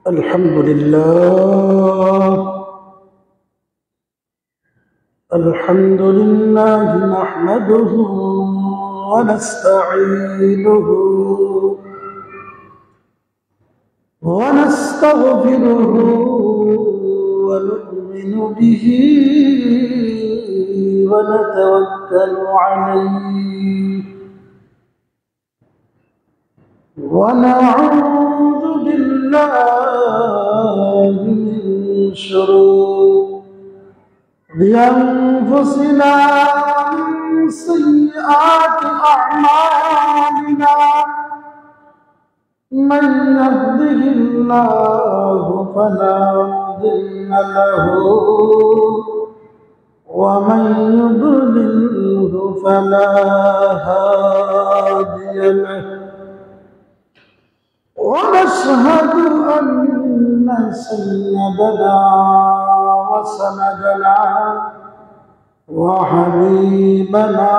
الحمد لله نحمده ونستعينه ونستغفره ونؤمن به ونتوكل عليه ونعوذ بالله من شرور أنفسنا ومن سيئات أعمالنا من يهده الله فلا مضل له ومن يضلله فلا هادي له ونشهد أن سيدنا وسندنا وحبيبنا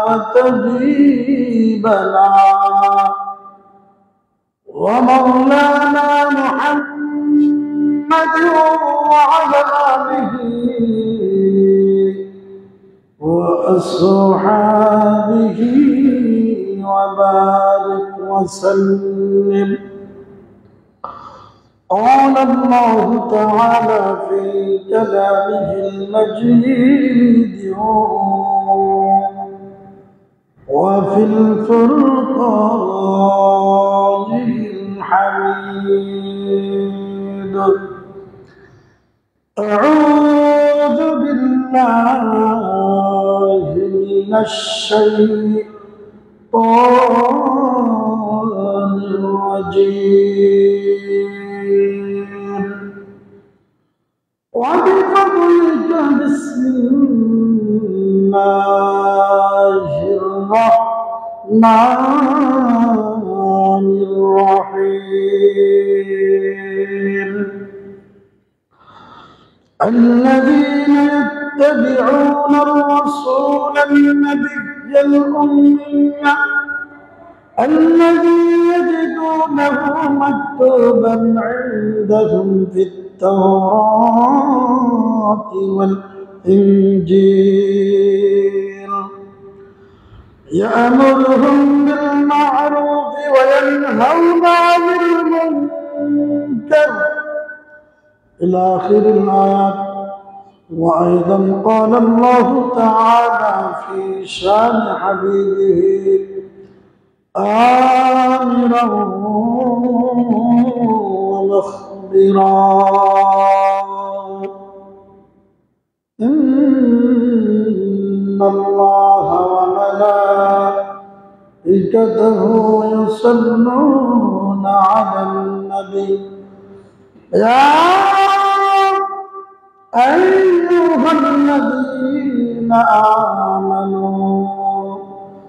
وطبيبنا ومولانا محمد وعلى آله وأصحابه وبارك وسلم. قال الله تعالى في كلامه المجيد وفي الفرقان الحميد: أعوذ بالله من الشيطان الرجيم. وبفضلك بسم الله الرحمن الرحيم. الذين يتبعون الرسول النبي الأمي الذي يجدونه مكتوبا عندهم في التوراة والإنجيل يأمرهم بالمعروف وينهون عن المنكر إلى آخر الآيات. وأيضا قال الله تعالى في شان حبيبه آمرا ومخبرا: إن الله وملائكته يصلون على النبي يا أيها الذين آمنوا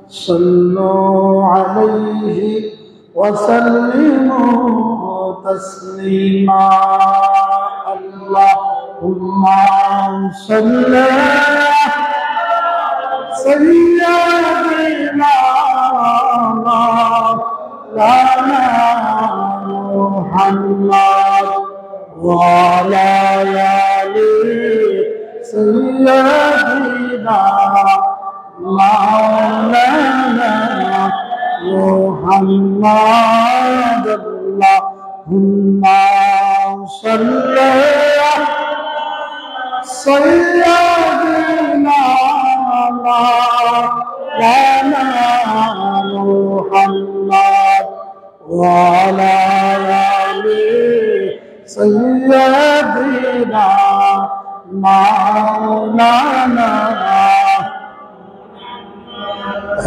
صلوا عليه وسلموا تسليما. اللهم صل على سيدنا محمد وعلى آل سيدنا مولانا محمد. اللهم صل على سيدنا مولانا محمد وعلى آل سيدنا مولانا.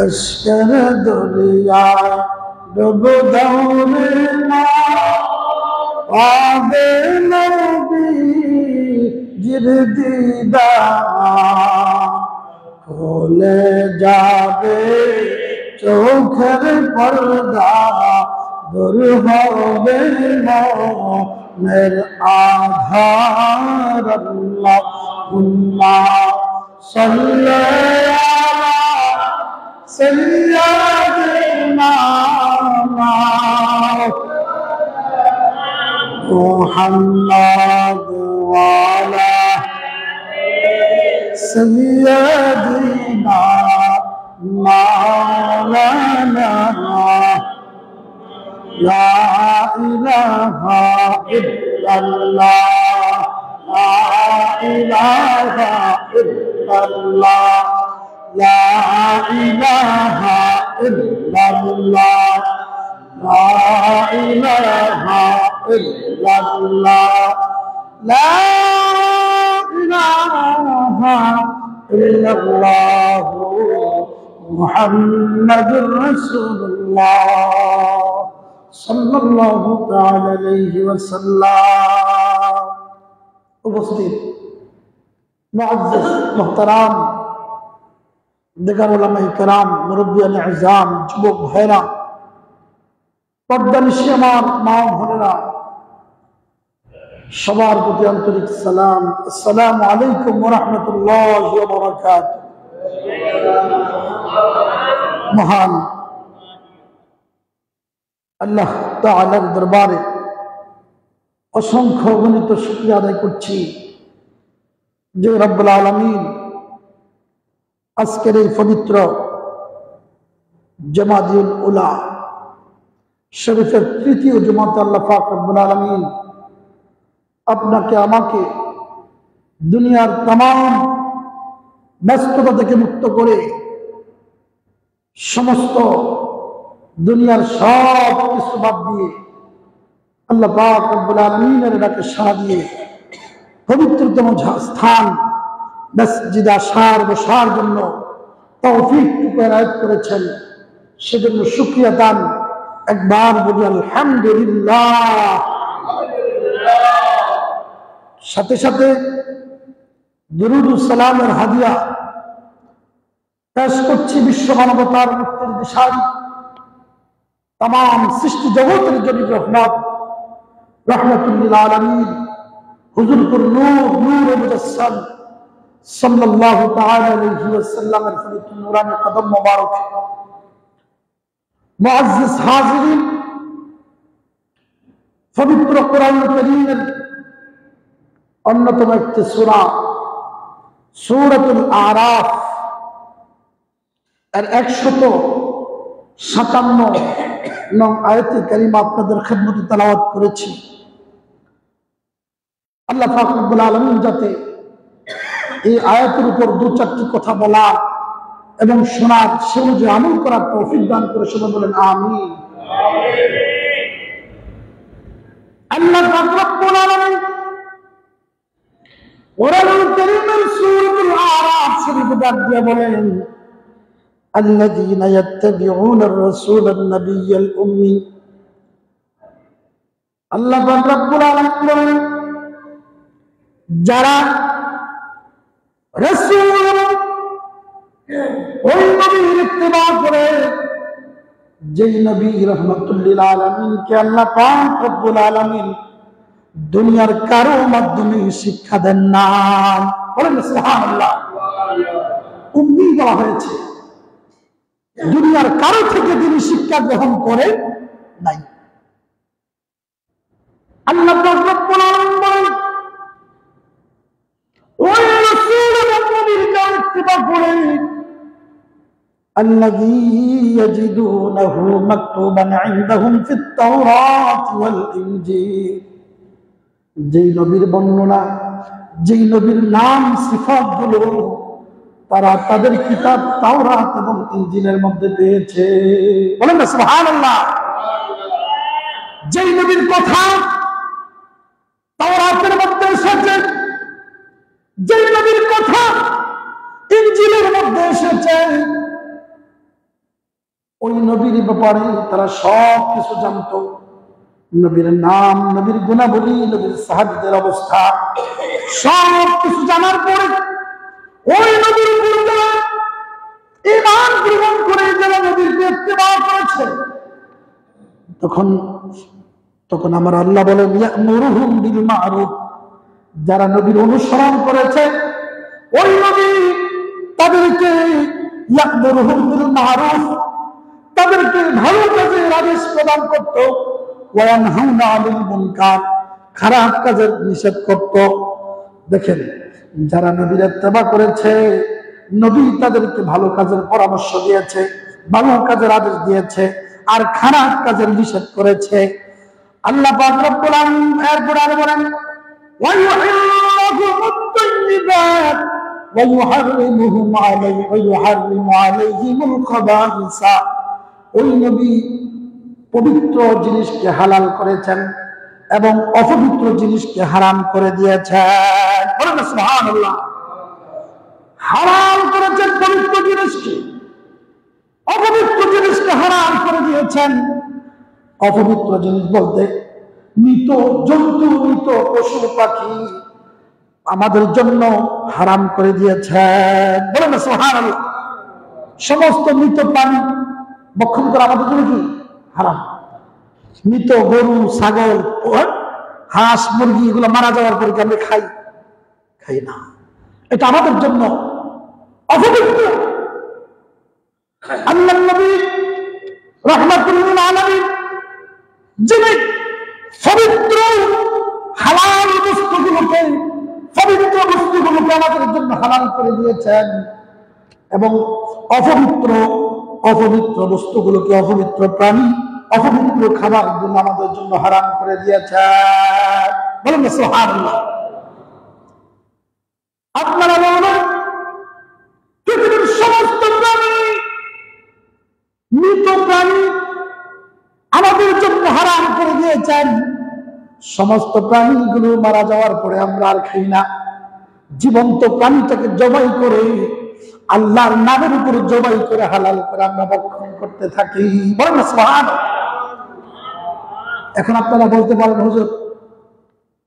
أشكر دنيا رب دورنا وعد نبي جرديدا खोले जाबे चोखर पर्दा दूर होवे मेरे आधार। अल्लाहुम्मा सल्ली अला सय्यिदना محمد وعلى سيدنا مولانا لا إله إلا الله لا إله إلا الله لا إله إلا الله لا إله إلا الله لا إله إلا الله محمد رسول الله صلى الله تعالى عليه وسلم উপস্থিত মুআজ্জিজ মুহতারাম দিগার উলামায়ে কেরাম মুরব্বিয়ানে আযম যুবক ভাইরা পর্দানিশী আমার মা বোনেরা সবার প্রতি আন্তরিক সালাম আসসালামু আলাইকুম ওয়া রাহমাতুল্লাহি ওয়া বারাকাতুহু মহান আল্লাহ তাআলার দরবারে অসংখ্য গণিত শুকরিয়া আদায় করছি যে রব্বুল আলামিন আজকের এই পবিত্র জামাতুল উলা শরীফের তৃতীয় জুমাতে আল্লাহ পাক রব্বুল আলামিন আপনাকে আমাকে দুনিয়ার तमाम ব্যস্ততা থেকে মুক্ত করে সমস্ত দুনিয়ার সব কিছু বাদ দিয়ে আল্লাহ পাক রব্বুল আলামিনের ডাকে সাড়া দিয়ে পবিত্রতম স্থান মসজিদে আসার বসার জন্য তৌফিক এনায়েত করেছেন সেজন্য শুকরিয়া দান একবার বলি আলহামদুলিল্লাহ সাথে সাথে দুরুদ ও সালামের হাদিয়া পেশ করছি বিশ্ব মানবতার মুক্তির দিশারি तमाम সৃষ্টি জগতের জন্য রহমত রহমতুল লিল আলামিন হুজুর পুর নূর নূর মুজাসসাম সাল্লাল্লাহু তাআলা আলাইহি ওয়াসাল্লামের পবিত্র নূরানি কদম মোবারক মুআজ্জিজ হাজিরিন পবিত্র কোরআন কারীমের অন্যতম একটি সূরা সূরাতুল আরাফ এর 157 নং আয়াতে কারিমা আপনাদের খিদমতে তেলাওয়াত করেছি আল্লাহ পাক রব্বুল আলামিন যাতে এই আয়াতের উপর দু চারটি কথা বলার এবং শোনার সে অনুযায়ী আমল করার তৌফিক দান করে সবাই বলেন আমিন আল্লাহ পাক রব্বুল আলামিন কোরআনুল কারীমের সূরাতুল আরাফ শরীফে ডাক দিয়ে বলেন الذين يتبعون الرسول النبي الأمي الله رب العالمين যারা রাসূল ওই নবীর ইত্তেবা করে যেই নবী রাহমাতুল লিল আলামিন কে আল্লাহ পাক রব্বুল আলামিন দুনিয়ার কারো মাধ্যমে শিক্ষা দেন না বলেন সুবহানাল্লাহ উম্মি বলা হয়েছে দুনিয়ার কারো থেকে তিনি শিক্ষা গ্রহণ করে নাই আল্লাহ পাক রব্বুল আলামিন বলেন ওই রাসূল এবং নবীর ইত্তেবা করে الذي يجدونه مكتوبا عندهم في التوراة والإنجيل যেই নবীর বর্ণনা যেই নবীর নাম সিফাত গুলো তারা তাদের কিতাব তাওরাত এবং ইনজিলের মধ্যে পেয়েছে বলেন না সুবহানাল্লাহ যেই নবীর কথা তাওরাতের মধ্যে এসেছে যেই নবীর কথা ইনজিলের মধ্যে এসেছে ওই নবীর ব্যাপারে তারা সব কিছু জানতো নবীর নাম নবীর গুণাবলী নবীর সাহাবীদের অবস্থা সব কিছু জানার পরে ওই নবীর উপর যারা ঈমান গ্রহণ করে যারা নবীকে ইত্তেবা করেছে তখন আমার আল্লাহ বলেন ইয়ামুরুহুম বিল মা'রুফ যারা নবীর অনুসরণ করেছে ওই নবী তাদেরকে ইয়ামুরুহুম বিল মা'রুফ তাদেরকে ভালো কাজের আদেশ প্রদান করত ওয়া ইয়ানহাউনা আনিল মুনকার খারাপ কাজের নিষেধ করত। দেখেন, যারা নবীর ইত্তেবা করেছে, নবী তাদেরকে ভালো কাজের পরামর্শ দিয়েছে, ভালো কাজের আদেশ দিয়েছে, আর খারাপ কাজের নিষেধ করেছে। আল্লাহ পাক রব্বুল আলামিন এরপর আর বলেন, ওয়ায়ুহিল্লাহুমুত তাইয়্যিবাত ওয়ায়ুহাররিমু আলাইহিমুল খাবাইসা। ওই নবী পবিত্র জিনিসকে হালাল করেছেন এবং অপবিত্র জিনিসকে হারাম করে দিয়েছেন। বলেন সুবহানাল্লাহ। হালাল করেছেন পবিত্র জিনিসকে, অপবিত্র জিনিসকে হারাম করে দিয়েছেন। অপবিত্র জিনিস বলতে মৃত জন্তু, মৃত পশু পাখি আমাদের জন্য হারাম করে দিয়েছেন। বলেন সুবহানাল্লাহ। সমস্ত মৃত প্রাণী ভক্ষণ করা আমাদের জন্য কি হারাম। মৃত গরু, ছাগল, হাঁস, মুরগি এগুলো মারা যাওয়ার পরে আমরা খাই না, এটা আমাদের জন্য অপবিত্র। আল্লাহর নবী রাহমাতুল লিল আলামিন যিনি পবিত্র হালাল বস্তুগুলোকে, পবিত্র বস্তুগুলোকে আমাদের জন্য হালাল করে দিয়েছেন এবং অপবিত্র বস্তুগুলোকে, অপবিত্র প্রাণী, অপবিত্র খাবার গুলো আমাদের জন্য হারাম করে দিয়েছেন। বলেন সুবহানাল্লাহ। আপনারা বলেন, পৃথিবীর সমস্ত প্রাণী, মৃত প্রাণী আমাদের জন্য হারাম করে দিয়েছেন। সমস্ত প্রাণীগুলো মারা যাওয়ার পরে আমরা আর খাই না। জীবন্ত প্রাণীটাকে জবাই করে, আল্লাহর নামের উপর জবাই করে, হালাল করে আমরা ভক্ষণ করতে থাকি। বলেন সুবহানাল্লাহ। এখন আপনারা বলতে পারেন, হুজুর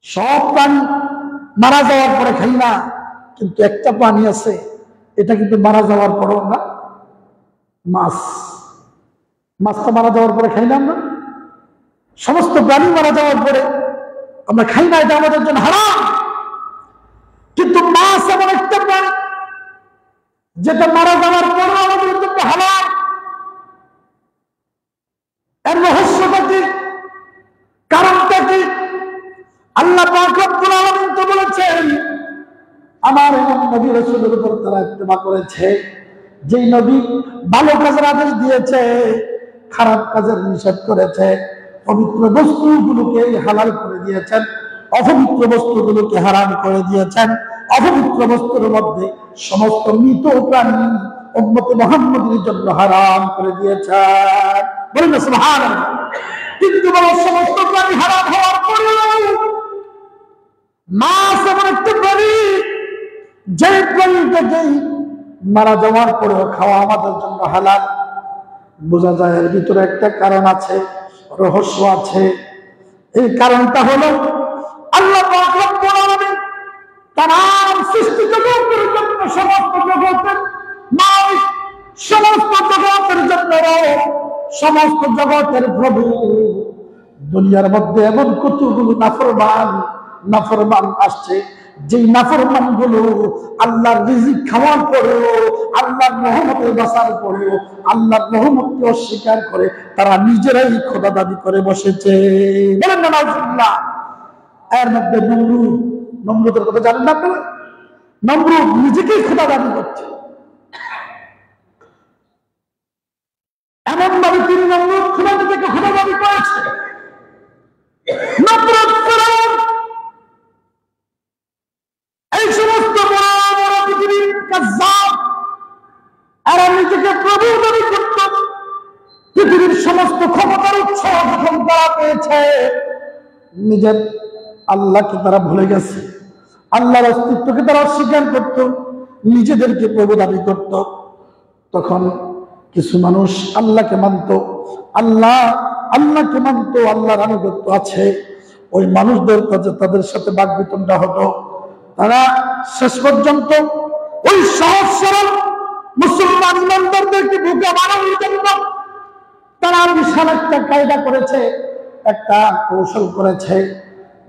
সব প্রাণী মারা যাওয়ার পরে খাই না, কিন্তু একটা প্রাণী আছে এটা কিন্তু মারা যাওয়ার পরেও না, মাছটা মারা যাওয়ার পরে খাই না আমরা। সমস্ত প্রাণী মারা যাওয়ার পরে আমরা খাই না, এটা আমাদের জন্য হারাম। কিন্তু মাছ এমন একটা প্রাণী যেটা মারা যাওয়ার পরে আমাদের জন্য হালাল। এর রহস্যটা কি, কারণটা কি? আল্লাহ পাক রব্বুল আলামিন তো বলেছেন, আমার এমন নবী রাসূলের উপর তারা ইত্তেবা করেছে, যেই নবী ভালো কাজের আদেশ দিয়েছে, খারাপ কাজের নিষেধ করেছে, পবিত্র বস্তুগুলোকে হালাল করে দিয়েছেন, অপবিত্র বস্তুগুলোকে হারাম করে দিয়েছেন। অপবিত্র বস্তুর মধ্যে সমস্ত মৃত প্রাণী উম্মতে মুহাম্মদের জন্য হারাম করে দিয়েছেন। বলেন সুবহানাল্লাহ। কিন্তু সমস্ত প্রাণী হারাম হওয়ার পরেও মাছ এমন একটা প্রাণী, যে প্রাণীটাকেই মারা যাওয়ার পরেও খাওয়া আমাদের জন্য হালাল। বোঝা যায় এর ভিতরে একটা কারণ আছে, রহস্য আছে। এই কারণটা হলো আল্লাহ পাক রব্বুল আলামিন তামাম সৃষ্টি জগতের জন্য, সমস্ত জগতের মালিক, সমস্ত জগতের জন্য, সমস্ত জগতের প্রভু, দুনিয়ার মধ্যে এমন কতগুলো নাফরমান আসছে, যেই নাফরমান গুলো আল্লাহর রিজিক খাওয়ার পরেও, আল্লাহর রহমতের বাসার পরেও আল্লাহর রহমতকে অস্বীকার করে তারা নিজেরাই খোদা দাবি করে বসেছে। বলেন না নাউজুবিল্লাহ। এর মধ্যে নমরুদের কথা জানেন না আপনারা? নমরুদ নিজেকেই খোদা দাবি করছে। এমন ভাবে তিনি নমরুদ খোদা থেকে খোদা দাবি করেছে। নমরুদ ফিরআউন এই সমস্ত বড় বড় পৃথিবীর কাযযাব, এরা নিজেকে প্রভু দাবি করত। পৃথিবীর সমস্ত ক্ষমতার উৎস যখন তারা পেয়েছে, নিজের আল্লাহকে তারা ভুলে গেছে, আল্লাহর অস্তিত্বকে তারা অস্বীকার করত, নিজেদেরকে প্রভু দাবি করত। তখন কিছু মানুষ আল্লাহকে মানত, আল্লাহকে মানত, আল্লাহর আনুগত্য আছে, ওই মানুষদের কাছে তাদের সাথে বাকবিতণ্ডা হতো। তারা শেষ পর্যন্ত ওই সহজ সরল মুসলমান ইমানদারদেরকে বোকা বানানোর জন্য তারা বিশাল একটা কায়দা করেছে, একটা কৌশল করেছে।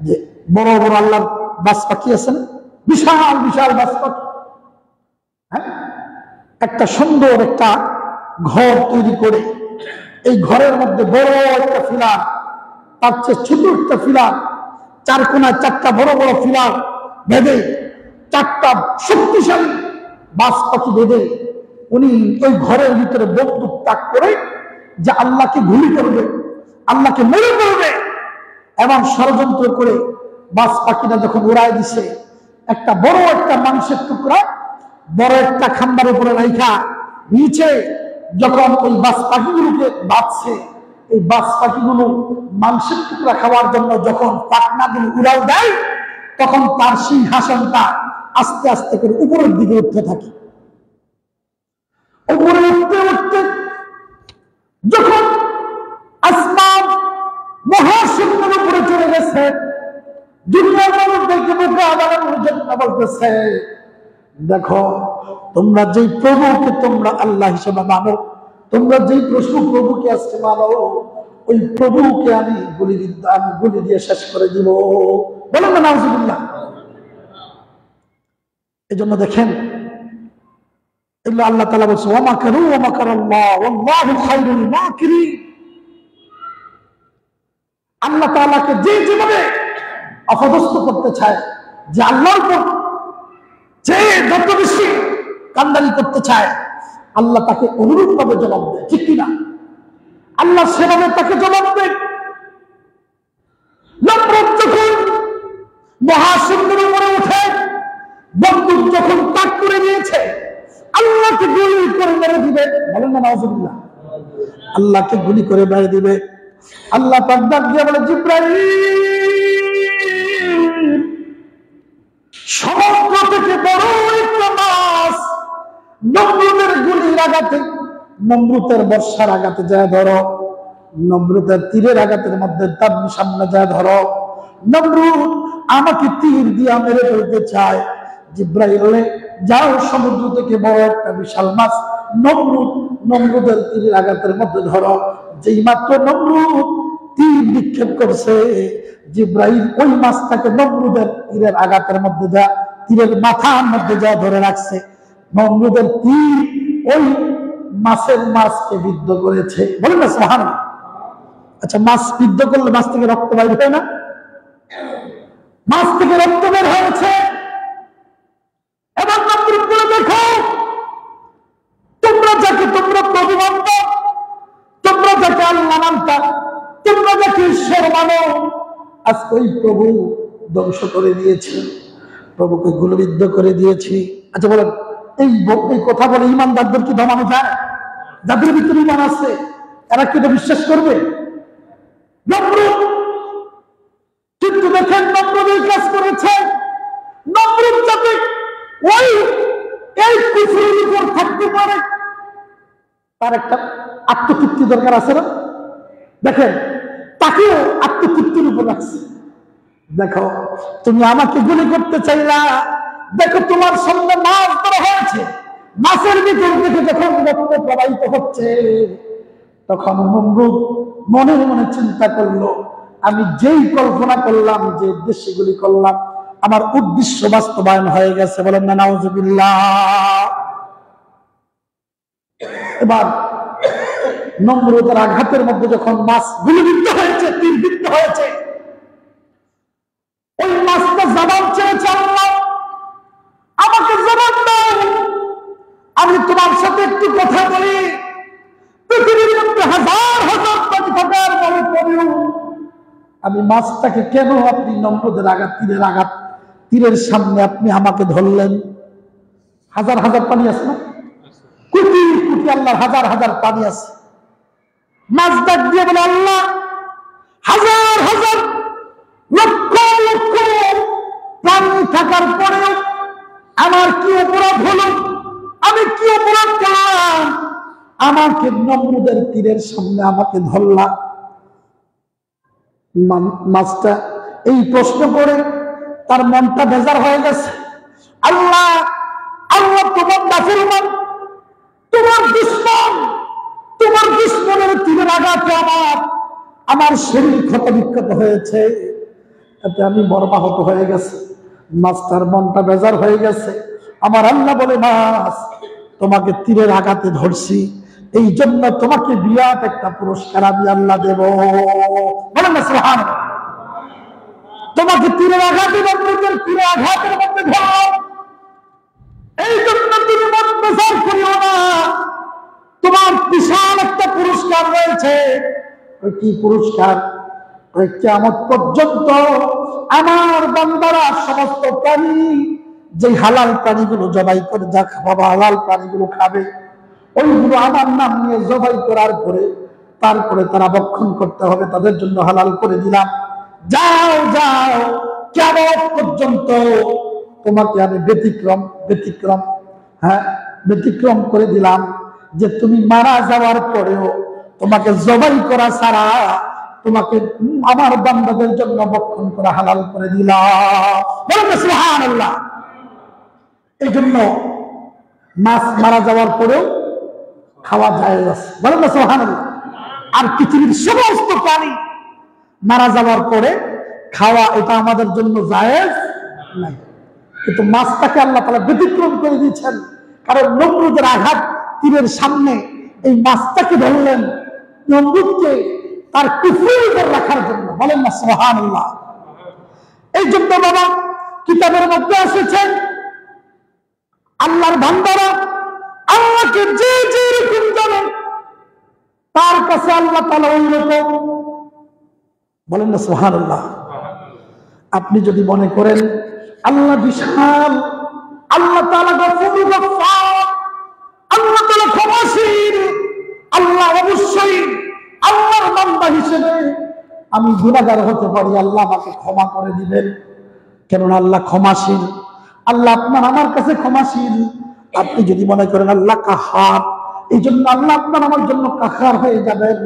যে বড় বড় আল্লাহর বাস পাখি আছেন, বিশাল বিশাল বাস পাখি, হ্যাঁ, একটা সুন্দর একটা ঘর তৈরি করে, এই ঘরের মধ্যে বড় একটা ফিলার, তার চেয়ে ছোট একটা ফিলার, চার কোনায় চারটা বড় বড় পিলার বেঁধে, চারটা শক্তিশালী বাস পাখি বেঁধে উনি ওই ঘরের ভিতরে বন্দুক তাক করে যে আল্লাহকে গুলি করবে, আল্লাহকে মেরে করবে, এবং ষড়যন্ত্র করে বাস পাখিটা যখন উড়ায় দিছে, একটা বড় একটা মাংসের টুকরা বড় একটা খাম্বার উপরে রাইখা নিচে যখন ওই বাস পাখিগুলোকে বাঁচছে, এই বাস পাখিগুলো মাংসের টুকরা খাওয়ার জন্য যখন পাখনাগুলো উড়াল দেয়, তখন তার সিংহাসনটা আস্তে আস্তে করে উপরের দিকে উঠতে থাকে। উপরে উঠতে উঠতে যখন আসমান মহাশূন্যের উপরে চলে গেছে, দুনিয়ার মানুষদেরকে মুখে আদালতের জন্য বলতেছে, দেখো তোমরা যেই প্রভুকে তোমরা আল্লাহ হিসেবে মানো, তোমরা যেই প্রভুকে আজকে মানো, ওই প্রভুকে আমি গুলি দিয়ে শেষ করে দিব। বলেন না নাউজুবিল্লাহ। এই জন্য দেখেন এগুলো আল্লাহ তাআলা বলছে, ওয়া মাকারু ওয়া মাকারাল্লাহ ওয়াল্লাহু খায়রুল মাকিরিন। আল্লাহ তাআলাকে যে যেভাবে অপদস্থ করতে চায়, যে আল্লাহর উপর যে যত বেশি কান্দারি করতে চায়, আল্লাহ তাকে অনুরূপ ভাবে জবাব দেয়, ঠিক কিনা? আল্লাহ সেভাবে তাকে জবাব দেয়। নমরুদ যখন মহাশূন্যের উপরে উঠে বন্দুক যখন তাক করে নিয়েছে, আল্লাহকে গুলি করে মেরে দিবে। বলেন না নাউজুবিল্লাহ। আল্লাহকে গুলি করে মেরে দিবে। আল্লাহ পাক ডাক দিয়ে বলে, জিবরাইল, সমুদ্র থেকে বড় একটা মাছ নমরুদের গুলির আঘাতে, নমরুদের বর্ষার আঘাতে যায় ধরো, নমরুদের তীরের আঘাতের মধ্যে তার সামনে যায় ধরো। নমরুদ আমাকে তীর দিয়ে মেরে ফেলতে চায়। জিবরাইল, যাও সমুদ্র থেকে বড় একটা বিশাল মাছ নমরুদের তীরের আঘাতের মধ্যে ধরো। যেই মাত্র নমরুদ তীর নিক্ষেপ করছে, জিবরাইল ওই মাছটাকে নমরুদের তীরের আঘাতের মধ্যে তীরের মাথার মধ্যে যা ধরে রাখছে। নমরুদের তীর ওই মাছকে বিদ্ধ করেছে। বলেন না সুবহানাল্লাহ। আচ্ছা, মাছ বিদ্ধ করলে মাছ থেকে রক্ত বাইর হয় না? মাছ থেকে রক্ত বের হয়েছে। এবার নমরুদ বলে, দেখো তোমরা যাকে তোমরা প্রভু মানতা, তোমরা যাকে আল্লাহ মানতা, তোমরা যাকে ঈশ্বর মানো, আজকে ওই প্রভু ধ্বংস করে দিয়েছি, প্রভুকে গুলিবিদ্ধ করে দিয়েছি। আচ্ছা বলেন, এই কথা বলে ইমানদারদের কি দমানো যায়? যাদের ভিতরে ইমান আছে এরা কি এটা বিশ্বাস করবে? নমরুদ কিন্তু দেখেন নমরুদ এই কাজ করেছে। নমরুদ যাতে ওই এই কুফরের উপর থাকতে পারে, তার একটা আত্মতৃপ্তি দরকার আছে না? দেখেন তাকেও আত্মতৃপ্তির উপর রাখছে। দেখো তুমি আমাকে গুলি করতে চাইলা, দেখো তোমার সামনে মাছ ধরা হয়েছে, মাছের ভিতর থেকে যখন রক্ত প্রবাহিত হচ্ছে, তখন নমরুদ মনে মনে চিন্তা করলো, আমি যেই কল্পনা করলাম, যে উদ্দেশ্যে গুলি করলাম, আমার উদ্দেশ্য বাস্তবায়ন হয়ে গেছে। বলেন না নাউজুবিল্লাহ। এবার নমরুদের আঘাতের মধ্যে যখন মাছ গুলিবিদ্ধ হয়েছে, তীরবিদ্ধ হয়েছে, ওই মাছটা জবাব চেয়েছে, আল্লাহ আমাকে জবাব দাও, আমি তোমার সাথে একটু কথা বলি। পৃথিবীর মধ্যে হাজার হাজার কোটি টাকার বড় পড়েও আমি মাছটাকে কেন আপনি নমরুদের আঘাত তীরের সামনে আপনি আমাকে ধরলেন? হাজার হাজার পানি আছে না? কোটি কোটি আল্লাহর হাজার হাজার পানি আছে। মাছ ডাক দিয়ে বলে, আল্লাহ হাজার হাজার লক্ষ লক্ষ প্রাণী থাকার পরেও আমার কি অপরাধ হলো? আমি কি অপরাধ করলাম? আমাকে নমরুদের তীরের সামনে আমাকে ধরলাম। মাছটা এই প্রশ্ন করে তার মনটা বেজার হয়ে গেছে। আল্লাহ আল্লাহ তোমার নাফরমান, তোমার দুশমন, তোমার দুশমনের তীরের আঘাতে আমার শরীর ক্ষত বিক্ষত হয়েছে, এতে আমি মর্মাহত হয়ে গেছে। মাছটার মনটা বেজার হয়ে গেছে। আমার আল্লাহ বলে, মাছ তোমাকে তীরের আঘাতে ধরছি, এই জন্য তোমাকে বিরাট একটা পুরস্কার আমি আল্লাহ দেব। বলেন না সুবহানাল্লাহ। তোমাকে তীরের আঘাতের মধ্যে তীরের আঘাতের মধ্যে ধরো। এই জন্য তুমি মত বিচার করিও না। তোমার বিশাল একটা পুরস্কার রয়েছে। ওই কি পুরস্কার? ওই কিয়ামত পর্যন্ত আমার বান্দারা সমস্ত প্রাণী, যে হালাল প্রাণীগুলো জবাই করে যা বাবা হালাল প্রাণীগুলো খাবে, ওইগুলো আমার নাম নিয়ে জবাই করার পরে তারপরে তারা ভক্ষণ করতে হবে। তাদের জন্য হালাল করে দিলাম। যাও যাও, কিয়ামত পর্যন্ত তোমাকে আমি ব্যতিক্রম করে দিলাম, যে তুমি মারা যাওয়ার পরেও তোমাকে জবাই করা ছাড়া তোমাকে আমার বান্দাদের জন্য ভক্ষণ করা হালাল করে দিলাম। বলেন সুবহানাল্লাহ। এই জন্য মাছ মারা যাওয়ার পরেও খাওয়া যায়। বলেন সুবহানাল্লাহ। আর পৃথিবীর সমস্ত প্রাণী মারা যাওয়ার পরে খাওয়া, এটা আমাদের জন্য জায়েজ নাই। কিন্তু মাছটাকে আল্লাহ তাআলা ব্যতিক্রম করে দিয়েছেন। কারণ নমরুদের আঘাত তীরের সামনে এই মাছটাকে ধরলেন, নমরুদকে তার কুফরের উপর রাখার জন্য। বলেন না সুবহানাল্লাহ। এই জন্য বাবা কিতাবের মধ্যে এসেছে, আল্লাহর বান্দারা আল্লাহকে যে যে রকম জানেন তার কাছে আল্লাহ তাআলা ওই রকম। বলেন না সুবহানাল্লাহ। আপনি যদি মনে করেন আল্লাহ বিশাল, আল্লাহ তাআলা গফুর গফফার, আল্লাহ তাআলা ক্ষমাশীল, আল্লাহ অবশ্যই আল্লাহর বান্দা হিসেবে আমি গুনাহগার হতে পারি, আল্লাহ আমাকে ক্ষমা করে দিবেন, কেননা আল্লাহ ক্ষমাশীল, আল্লাহ আপনার আমার কাছে ক্ষমাশীল। আপনি যদি মনে করেন আল্লাহ কাহার, এই জন্য আল্লাহ আপনার আমার জন্য কাহার হয়ে যাবেন,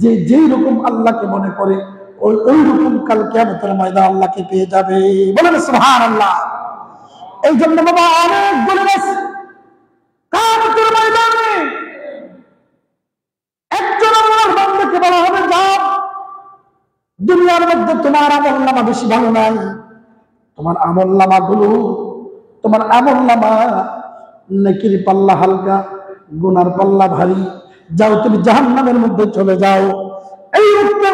যে যেই রকম আল্লাহকে মনে করে ওই রকম কাল কিয়ামতের ময়দানে আল্লাহকে পেয়ে যাবে। বলেন সুবহানাল্লাহ। এই জন্য বাবা অনেক বলে আছে, কিয়ামতের ময়দানে একজন আল্লাহর বান্দাকে বলা হবে, যাও, দুনিয়ার মধ্যে তোমার আমলনামা বেশি ভালো নাই, তোমার আমলনামাগুলো, তোমার আমলনামা নেকির পাল্লা হালকা, গুনার পাল্লা ভারী, যাও তুমি জাহান্নামের মধ্যে চলে যাও। এই লোকটা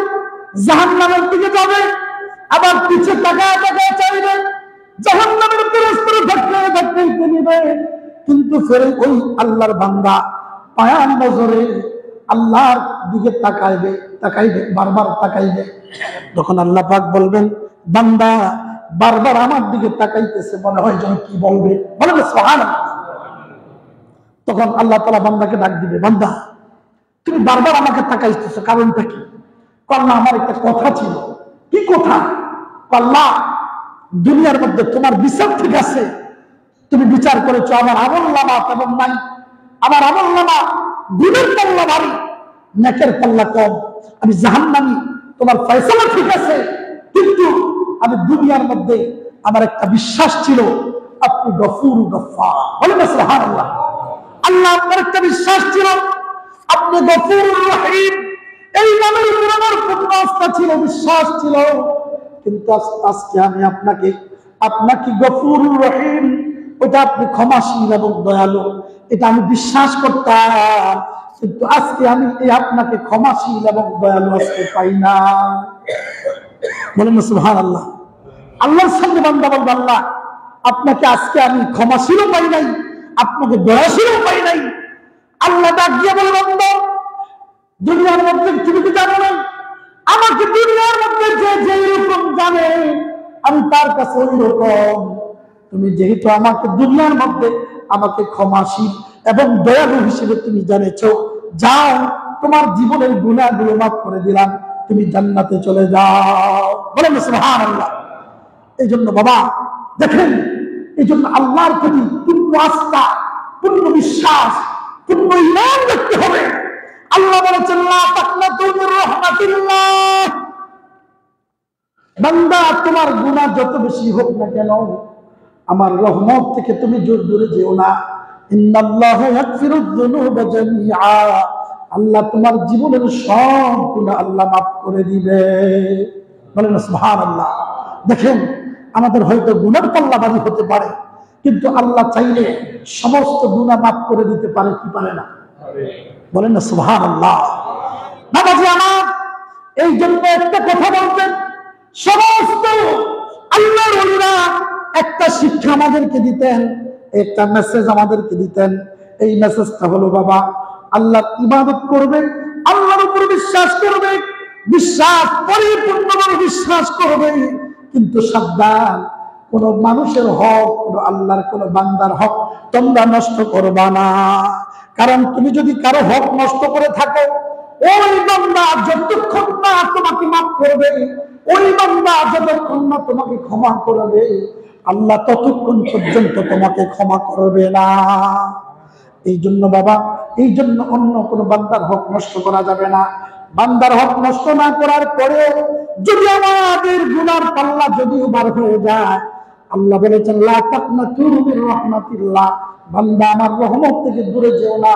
জাহান্নামের দিকে যাবে, আবার পিছে তাকায় তাকায় চাইবে, জাহান্নামের পুরস্কার ধাক্কায় নিবে, কিন্তু ফের ওই আল্লাহর বান্দা পায়ার নজরে আল্লাহর দিকে তাকাইবে, বারবার তাকাইবে। তখন আল্লাহ পাক বলবেন, বান্দা বারবার আমার দিকে তাকাইতেছে, মনে হয় যেন কি বলবে। বলেন সুবহানাল্লাহ। তখন আল্লাহ তাআলা বান্দাকে ডাক দিবে, বান্দা তুমি বারবার আমাকে তাকাইতেছো, কারণটা কি? আল্লাহ আমার একটা কথা ছিল। কি কথা? আল্লাহ দুনিয়ার মধ্যে তোমার বিচার ঠিক আছে, তুমি বিচার করেছো আমার আমলনামা তেমন নাই, আমার আমলনামা গুনার পাল্লা ভারী, নেকের পাল্লা কম, আমি জাহান্নামী, তোমার ফয়সালা ঠিক আছে, কিন্তু আমি দুনিয়ার মধ্যে আমার একটা বিশ্বাস ছিল আপনি গফুর গফফার। বলেন না সুবহানাল্লাহ। আল্লাহ আপনার একটা বিশ্বাস ছিল আপনি গফুর রহিম, এই নামের উপর আমার পূর্ণ আস্থা ছিল, বিশ্বাস ছিল, কিন্তু আজকে আমি আপনাকে গফুর রহিম, ওটা আপনি ক্ষমাশীল এবং দয়ালু, এটা আমি বিশ্বাস করতাম, কিন্তু আজকে আমি আপনাকে ক্ষমাশীল এবং দয়ালু আজকে পাই না। বলেন না সুবহানাল্লাহ। আল্লাহর সামনে বান্দা বলবে, আল্লাহ আপনাকে আজকে আমি ক্ষমাশীলও পাই নাই, আপনাকে দয়াশীলও পাই নাই। আল্লাহ ডাক দিয়ে বলে, বান্দা দুনিয়ার মধ্যে তুমি কি জানো না, আমাকে দুনিয়ার মধ্যে যে রকম জানে আমি তার কাছে ওই রকম। তুমি যেহেতু আমাকে দুনিয়ার মধ্যে আমাকে ক্ষমাশীল এবং দয়ালু হিসেবে তুমি জানেছো, যাও তোমার জীবনের গুনাহগুলো মাফ করে দিলাম, তুমি জান্নাতে চলে যাও। বলেন সুবহানাল্লাহ। এই জন্য বাবা দেখেন, এই জন্য আল্লাহর প্রতি পূর্ণ আস্থা, পূর্ণ বিশ্বাস, পূর্ণ ঈমান রাখতে হবে। আল্লাহ বলেছেন, লা তাকনাতু মির রাহমাতিল্লাহ, বান্দা তোমার গুনাহ যত বেশি হোক না কেন আমার রহমত থেকে তুমি দূরে যেও না। ইন্নাল্লাহা ইয়াগফিরুয যুনুবা জামিআ, আল্লাহ তোমার জীবনের সব গুনাহ আল্লাহ মাফ করে দিবে। বলেন সুবহানাল্লাহ। দেখেন আমাদের হয়তো গুনার পাল্লা ভারী হতে পারে, কিন্তু আল্লাহ চাইলে সমস্ত গুনাহ মাফ করে দিতে পারে কি পারে না? বলেন না সুবহানাল্লাহ। বাবাজি আমার, এই জন্য একটা কথা বলতেন, সমস্ত শিক্ষা আমাদেরকে দিতেন, একটা মেসেজ আমাদেরকে দিতেন। এই মেসেজটা হলো বাবা, আল্লাহর ইবাদত করবে, আল্লাহর উপর বিশ্বাস করবে, বিশ্বাস পরিপূর্ণভাবে বিশ্বাস করবে, কিন্তু সাবধান, কোন মানুষের হক, কোন আল্লাহর কোন বান্দার হক তোমরা নষ্ট করবা না। কারণ তুমি যদি কারো হক নষ্ট করে থাকো, ওই বান্দা যতক্ষণ না তোমাকে মাফ করবে, ওই বান্দা যতক্ষণ না তোমাকে ক্ষমা করবে, আল্লাহ ততক্ষণ পর্যন্ত তোমাকে ক্ষমা করবে না। এই জন্য বাবা, এই জন্য অন্য কোনো বান্দার হক নষ্ট করা যাবে না। বান্দার হক নষ্ট না করার পরে যদি আমাদের গুনার পাল্লা যদিও বার হয়ে যায়, আল্লাহ বলেছেন লা তাকনাতু মির রাহমাতিল্লাহ, বান্দা আমার রহমত থেকে দূরে যেও না,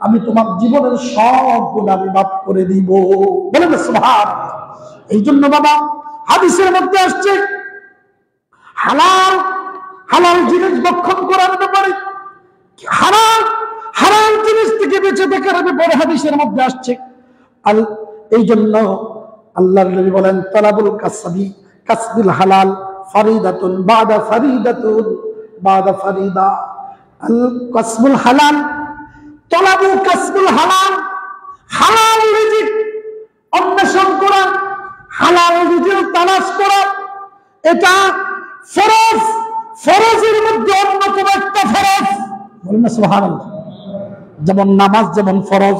আমি তোমার জীবনের সব গুনাহ মাফ করে দিব। বলেন সুবহানাল্লাহ। এই জন্য বাবা, হাদিসের মধ্যে আসছে হালাল হালাল জিনিস ভক্ষণ করার ব্যাপারে, হারাম হারাম জিনিস থেকে বেঁচে থাকার ব্যাপারে হাদিসের মধ্যে আসছে। এই জন্য আল্লাহর নবী বলেন তালাবুল কাসবি কাসবিল হালাল ফারিদাতুন বাদা ফারিদাতুন বাদা ফারিদা। আল কাসবুল হালাল, তালাবু কাসবুল হালাল, হালাল রিজিক অন্বেষণ করা, হালাল রিজিক তালাশ করা, এটা ফরজ, ফরজের মধ্যে অন্যতম একটা ফরজ। বলেন না সুবহানাল্লাহ। যেমন নামাজ যেমন ফরজ,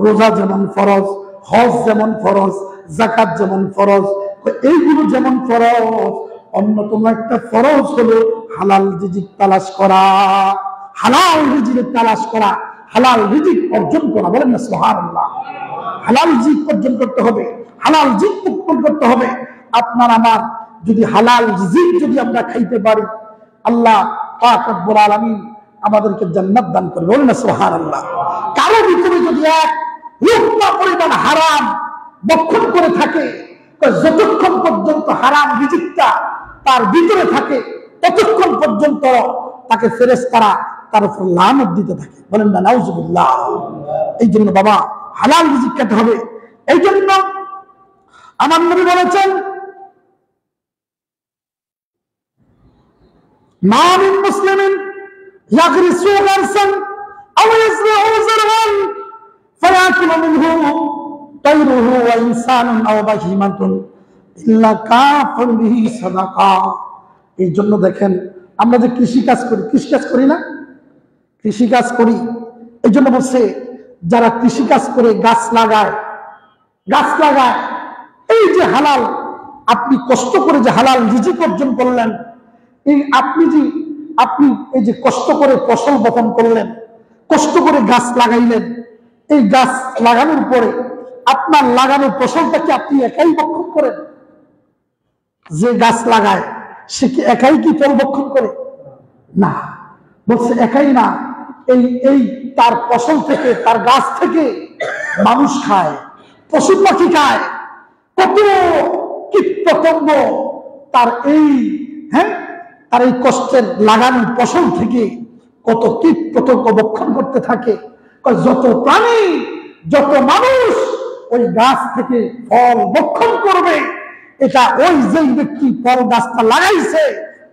রোজা যেমন ফরজ, হজ যেমন ফরজ, যাকাত যেমন ফরজ, এইগুলো যেমন ফরজ, অন্যতম একটা ফরজ হলো হালাল রিজিক তালাশ করা, হালাল রিজিক তালাশ করা, হালাল রিজিক অর্জন করা। বলেন না সুবহানাল্লাহ। হালাল রিজিক অর্জন করতে হবে, হালাল রিজিক উৎপন্ন করতে হবে। আপনার আমার যদি হালাল রিজিক যদি আমরা খাইতে পারি, আল্লাহ পাক রব্বুল আলামিন আমাদেরকে জান্নাত দান করবে। বলেন না সুবহানাল্লাহ। কারো ভিতরে যদি এক লুকমা পরিমাণ হারাম ভক্ষণ করে থাকে, যতক্ষণ পর্যন্ত হারাম রিজিকটা তার ভিতরে থাকে, ততক্ষণ পর্যন্ত তাকে ফেরেশতারা তার উপর লানত দিতে থাকে। বলেন না নাউজুবিল্লাহ। এই জন্য বাবা, হালাল রিজিক খেতে হবে। এই জন্য আমার নবী বলেছেন মা মিন মুসলিমিন ইয়াগরিসু গারসান আও ইয়াজরাউ জারআন ফায়াকুলু মিনহু তায়রুহু ওয়া ইনসানুন আও বাহিমাতুন ইল্লা কাফান বিহি সাদাকা। এই জন্য দেখেন আমরা যে কৃষি কাজ করি, কৃষি কাজ করি না, কৃষি কাজ করি, এই জন্য বলছে যারা কৃষি কাজ করে গাছ লাগায়, গাছ লাগায়, এই যে হালাল, আপনি কষ্ট করে যে হালাল রিজিক অর্জন করলেন, এই আপনি এই যে কষ্ট করে ফসল বপন করলেন, কষ্ট করে গাছ লাগাইলেন, এই গাছ লাগানোর পরে আপনার লাগানোর ফসলটা কি আপনি একাই ভক্ষণ করেন? যে গাছ লাগায় সে কি একাই কি ফল ভক্ষণ করে? না, বলছে একাই না, এই তার ফসল থেকে, তার গাছ থেকে মানুষ খায়, পশু পাখি খায়, কত কীট পতঙ্গ তার এই তার এই কষ্টের লাগানো ফসল থেকে কত কীট পতঙ্গ ভক্ষণ করতে থাকে। যত প্রাণী, যত মানুষ ওই গাছ থেকে ফল ভক্ষণ করবে, এটা ওই যে ব্যক্তি ফল গাছটা লাগাইছে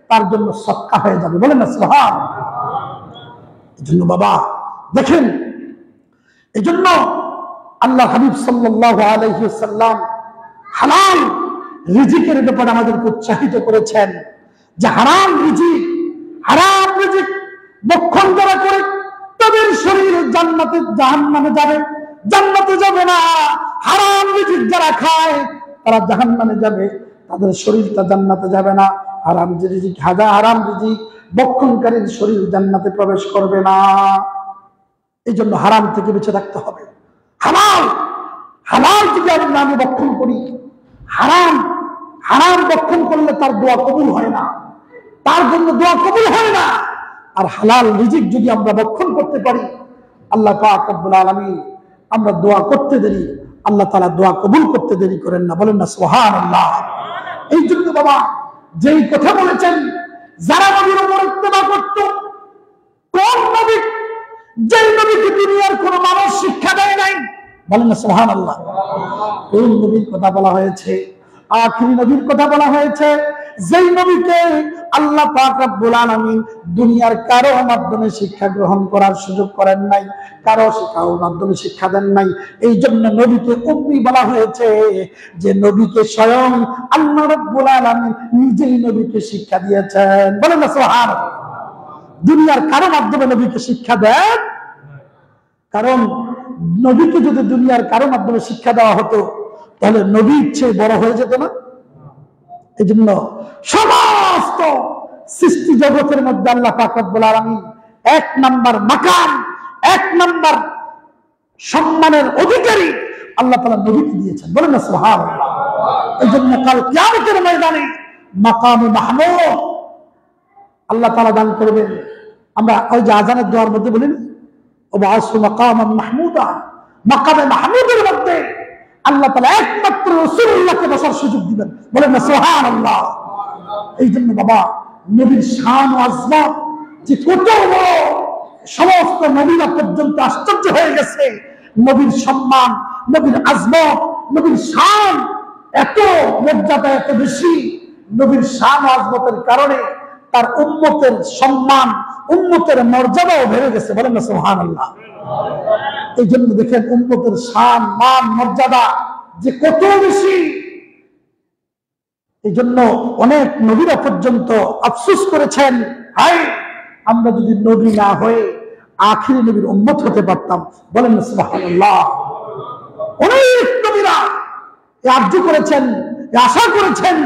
তার জন্য সদকা হয়ে যাবে। বলেন না সুবহানাল্লাহ। এই জন্য বাবা দেখেন, এই জন্য আল্লাহ হাবিব সাল্লাল্লাহু আলাইহি ওয়াসাল্লাম হালাল রিজিকের ব্যাপারে আমাদেরকে উৎসাহিত করেছেন যে হারাম রিজিক ভক্ষণ যারা করে তাদের শরীর জান্নাতে জাহান্নামে যাবে, জান্নাতে যাবে না। হারাম রিজিক যারা খায় তারা জাহান্নামে যাবে, তাদের শরীরটা জান্নাতে যাবে না। হারাম রিজিক ভক্ষণকারীর শরীর জান্নাতে প্রবেশ করবে না। এই জন্য হারাম থেকে বেঁচে থাকতে হবে। হালাল যদি আমি ভক্ষণ করি, হারাম ভক্ষণ করলে তার দোয়া কবুল হয় না, তার জন্য দোয়া কবুল হয় না। আর হালাল রিজিক যদি আমরা ভক্ষণ করতে পারি, আল্লাহ পাক রব্বুল আলামিন আমরা দোয়া করতে দেরি, আল্লাহ তাআলা দোয়া কবুল করতে দেরি করেন না। বলেন না সুবহানাল্লাহ। এই জন্য বাবা যেই কথা বলেছেন, যারা নবীর উপর ইত্তেবা করত, কোন নবী? যেই নবীকে দুনিয়ার কোন মানুষ শিক্ষা দেয় নাই। বলেন না সুবহানাল্লাহ। কোন নবীর কথা বলা হয়েছে? আখিরি নবীর কথা বলা হয়েছে, যেই নবীকে আল্লাহ পাক রব্বুল আলামিন দুনিয়ার কারো মাধ্যমে শিক্ষা গ্রহণ করার সুযোগ করেন নাই, কারো শিক্ষার মাধ্যমে শিক্ষা দেন নাই। এই জন্য নবীকে উম্মি বলা হয়েছে, যে নবীকে স্বয়ং আল্লাহ রব্বুল আলামিন নিজেই নবীকে শিক্ষা দিয়েছেন। বলেন না সুবহানাল্লাহ। দুনিয়ার কারো মাধ্যমে নবীকে শিক্ষা দেন, কারণ নবীকে যদি দুনিয়ার কারো মাধ্যমে শিক্ষা দেওয়া হতো তাহলে নবীর চেয়ে বড় হয়ে যেত না? এই জন্য সমস্ত সৃষ্টি জগতের মধ্যে আল্লাহ পাক রব্বুল আলামিন এক নাম্বার মাকাম, এক নাম্বার সম্মানের অধিকারী আল্লাহ তাআলা নবীকে দিয়েছেন। বলেন না সুবহানাল্লাহ। এই জন্য কাল কিয়ামতের ময়দানে মাকামে মাহমুদ আল্লাহ তাআলা দান করবেন। আমরা ওই যে আযানের দোয়ার মধ্যে বলি না, ওয়াসু মাকামান মাহমুদা, মাকামে মাহমুদের মধ্যে আল্লাহ তাআলা একমাত্র রাসূলুল্লাহকে বসার সুযোগ দিবেন। বলেন না সুবহানাল্লাহ। এই জন্য বাবা নবীর শান ও আজমত যে কত বড়, সমস্ত নবীরা পর্যন্ত আশ্চর্য হয়ে গেছে। নবীর সম্মান, নবীর আজমত, নবীর শান এত মর্যাদা এত বেশি। নবীর শান ও আজমতের কারণে তার উম্মতের সম্মান, উম্মতের মর্যাদাও বেড়ে গেছে। বলেন না সুবহানাল্লাহ। এই জন্য দেখেন উম্মতের শান, মান, মর্যাদা যে কত বেশি। এই জন্য অনেক নবীরা পর্যন্ত আফসোস করেছেন, হায় আমরা যদি নবী না হয়ে আখিরি নবীর উম্মত হতে পারতাম। বলেন না সুবহানাল্লাহ। অনেক নবীরা আরজু করেছেন, আশা করেছেন,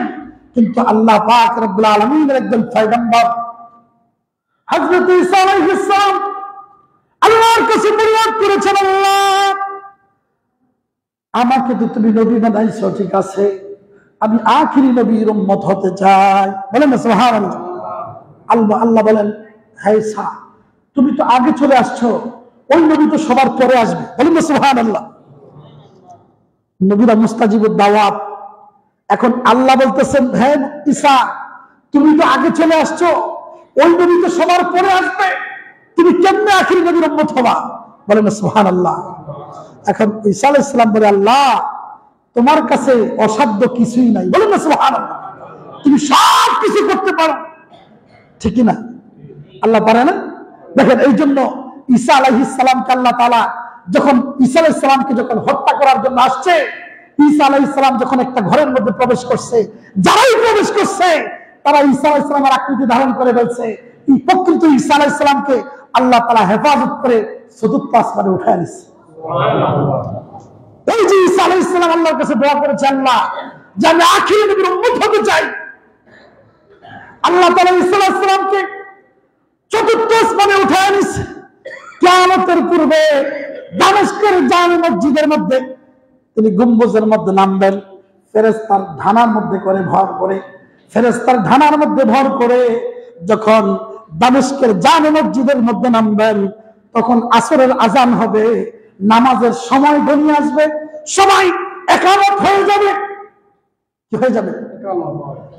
কিন্তু আল্লাহ পাক রব্বুল আলামিনের একজন পয়গম্বর হযরত ঈসা আলাইহিস সালাম আল্লাহর কাছে ফরিয়াদ করেছেন, আল্লাহ আমাকে তো তুমি নবী বানাইছো, ঠিক আছে, আমি আখিরি নবীর উম্মত হতে চাই। বলেন না সুবহানাল্লাহ। আল্লাহ বলেন, হে ঈসা তুমি তো আগে চলে আসছো, ওই নবী তো সবার পরে আসবে। বলেন না সুবহানাল্লাহ। নবীরা মুস্তাজিবুদ দাওয়াত। এখন আল্লাহ বলতেছেন, হে ঈসা তুমি তো আগে চলে আসছো, ওই নবী তো সবার পরে আসবে, তুমি কেমনে আখিরি নবীর উম্মত হবা? বলেন না সুবহানাল্লাহ। এখন ঈসা আলাইহিস সালাম বলে, আল্লাহ তোমার কাছে অসাধ্য কিছুই নাই। বলেন না সুবহানাল্লাহ। তুমি সব কিছু করতে পারো, ঠিক না? আল্লাহ পারে না? দেখেন এই জন্য ঈসা আলাইহিস সালামকে আল্লাহ তাআলা যখন ঈসা আলাইহিস সালামকে যখন হত্যা করার জন্য আসছে, ঈসা আলাইহিস সালাম যখন একটা ঘরের মধ্যে প্রবেশ করছে, যারাই প্রবেশ করছে তারা ঈসা আলাইহিস সালামের আকৃতি ধারণ করে ফেলছে। এই প্রকৃত ঈসা আলাইহিস সালামকে আল্লাহ তাআলা হেফাজত করে চতুর্থ আসমানে উঠায় নিছে। সুবহানাল্লাহ। এই যে ঈসা আলাইহিস সালাম আল্লাহর কাছে দোয়া করেছে, আল্লাহ যে আমি আখিরি নবীর উম্মত হতে চাই। আল্লাহ তাআলা ঈসা আলাইহিস সালামকে চতুর্থ আসমানে উঠায় নিছে। কিয়ামতের পূর্বে দামেস্কের জামে মসজিদের মধ্যে তিনি গম্বুজের মধ্যে নামবেন, ফেরেশতার ধানার মধ্যে করে ভর করে, ফেরেশতার ধানার মধ্যে ভর করে যখন দামেস্কের জামে মসজিদের মধ্যে নামবেন, তখন আসরের আজান হবে, নামাজের সময় ঘনিয়ে আসবে, সবাই একামত হয়ে যাবে। কি হয়ে যাবে?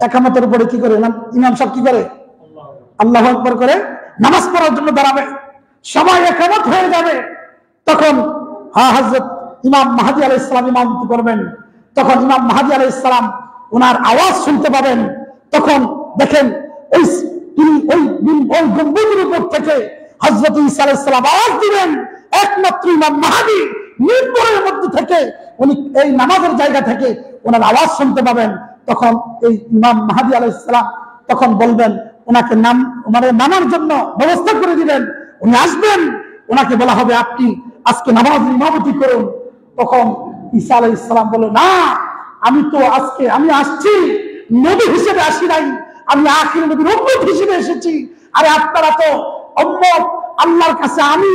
একামতের উপরে কি করে ইমাম সাহেব কি করে? আল্লাহু আকবার করে নামাজ পড়ার জন্য দাঁড়াবে, সবাই একামত হয়ে যাবে। তখন হযরত ইমাম মাহদী আলাইহিস সালাম ইমামতি করবেন। তখন ইমাম মাহদী আলাইহিস সালাম ওনার আওয়াজ শুনতে পাবেন। তখন দেখেন তিনি ওই গম্বুজের উপর থেকে হযরত ঈসা আলাইহিস সালাম আওয়াজ দিবেন। একমাত্র ইমাম মাহদী মিম্বরের মধ্যে থেকে উনি এই নামাজের জায়গা থেকে ওনার আওয়াজ শুনতে পাবেন। তখন এই ইমাম মাহদী আলাইহিস সালাম তখন বলবেন, ওনাকে নামার জন্য ব্যবস্থা করে দিবেন। উনি আসবেন, ওনাকে বলা হবে আপনি আজকে নামাজ ইমামতি করুন। তখন ঈসা আলাইহিস সালাম বলে, না আমি তো আজকে আমি আসছি নবী হিসেবে আসি নাই, আমি আখির নবীর উম্মত হিসেবে এসেছি। আরে আপনারা তো উম্মত, আল্লাহর কাছে আমি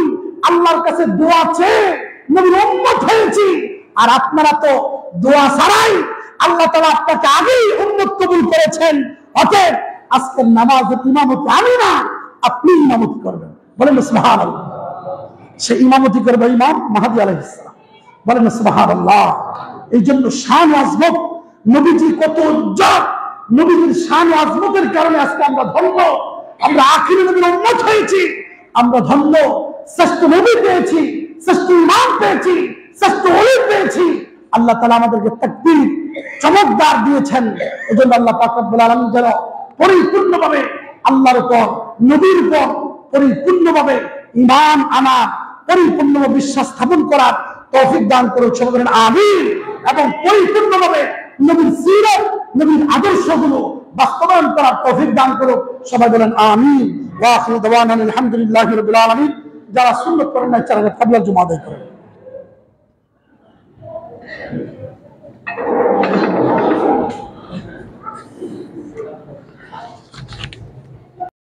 আল্লাহর কাছে দোয়া চেয়ে নবীর উম্মত হয়েছি, আর আপনারা তো দোয়া ছাড়াই আল্লাহ তাআলা আপনাকে আগেই উম্মত কবুল করেছেন। অতএব আজকের নামাজের ইমামতি আমি না, আপনি ইমামতি করবেন। বলেন সুবহানাল্লাহ। সে ইমামতি করবে ইমাম মাহদী আলাইহিস সালাম। বলেন সুবহানাল্লাহ। এই জন্য শান ও আজমত, নবীজি কত উজ্জ্বল, নবীজির শান ও আজমতের কারণে আজকে আমরা ধন্য, আমরা আখিরি নবীর উম্মত হয়েছি, আমরা ধন্য। শ্রেষ্ঠ নবী পেয়েছি, শ্রেষ্ঠ ইমাম পেয়েছি, শ্রেষ্ঠ ওলি পেয়েছি। আল্লাহ তাআলা আমাদেরকে তাকবীর চমকদার দিয়েছেন। এজন্য আল্লাহ পাক রব্বুল আলামিন যেন পরিপূর্ণভাবে আল্লাহর উপর, নবীর উপর পরিপূর্ণভাবে ঈমান আনার, পরিপূর্ণভাবে বিশ্বাস স্থাপন করার তৌফিক দান করুন। সবাই বলেন আমিন। এবং পরিপূর্ণভাবে নবীর সিরাত, নবীর আদর্শগুলো বাস্তবায়ন করার তৌফিক দান করুন। সবাই বলেন আমিন। ওয়া আখিরু দাওয়ানা আলহামদুলিল্লাহি রাব্বিল আলামিন। যারা সুন্নাত করেন না, তারা কাবলা জুমা আদায় করেন।